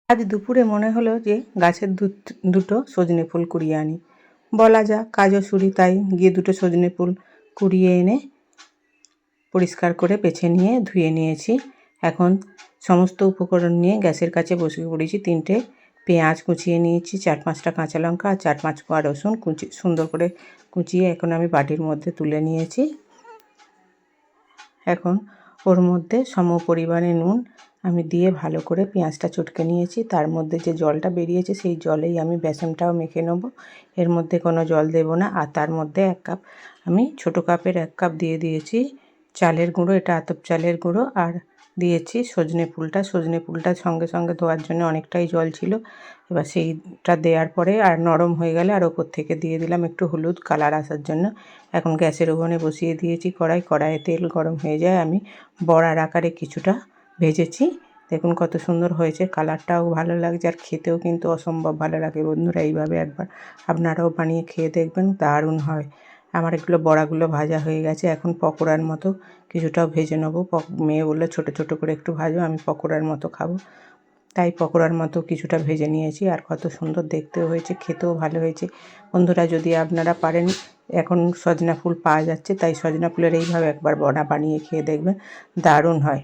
আজ দুপুরে মনে হলো যে গাছের দুটো সজনে ফুল কুড়িয়ে আনি। বলা যাক কাজও সুরি, তাই গিয়ে দুটো সজনে ফুল কুড়িয়ে এনে পরিষ্কার করে বেছে নিয়ে ধুয়ে নিয়েছি। এখন সমস্ত উপকরণ নিয়ে গ্যাসের কাছে বসে পড়েছি। 3টে পেঁয়াজ কুচিয়ে নিয়েছি, 4-5টা কাঁচা লঙ্কা আর 4-5 কোয়া রসুন সুন্দর করে কুচিয়ে এখন আমি বাটির মধ্যে তুলে নিয়েছি। এখন ওর মধ্যে সম পরিমাণে নুন আমি দিয়ে ভালো করে পেঁয়াজটা চটকে নিয়েছি। তার মধ্যে যে জলটা বেরিয়েছে সেই জলেই আমি বেসনটাও মেখে নেব। এর মধ্যে কোনো জল দেব না। আর তার মধ্যে 1 কাপ, আমি ছোটো কাপের 1 কাপ দিয়ে দিয়েছি চালের গুঁড়ো, এটা আতপ চালের গুঁড়ো। আর দিয়েছি সজনে ফুলটা সঙ্গে সঙ্গে ধোয়ার জন্য অনেকটাই জল ছিল। এবার সেইটা দেওয়ার পরে আর নরম হয়ে গেলে আর ওপর থেকে দিয়ে দিলাম একটু হলুদ কালার আসার জন্য। এখন গ্যাসের ওভেনে বসিয়ে দিয়েছি কড়াইয়ে তেল গরম হয়ে যায় আমি বড়ার আকারে কিছুটা ভেজেছি। দেখুন কত সুন্দর হয়েছে, কালারটাও ভালো লাগছে আর খেতেও কিন্তু অসম্ভব ভালো লাগে। বন্ধুরা এইভাবে একবার আপনারাও বানিয়ে খেয়ে দেখবেন, দারুণ হয়। আমার এগুলো বড়াগুলো ভাজা হয়ে গেছে। এখন পকোড়ার মতো কিছুটাও ভেজে নেবো। মেয়ে বললো ছোটো ছোটো করে একটু ভাজো, আমি পকোড়ার মতো খাবো, তাই পকোড়ার মতো কিছুটা ভেজে নিয়েছি। আর কত সুন্দর দেখতেও হয়েছে, খেতেও ভালো হয়েছে। বন্ধুরা যদি আপনারা পারেন, এখন সজনা ফুল পাওয়া যাচ্ছে, তাই সজনা ফুলের এইভাবে একবার বড়া বানিয়ে খেয়ে দেখবেন, দারুণ হয়।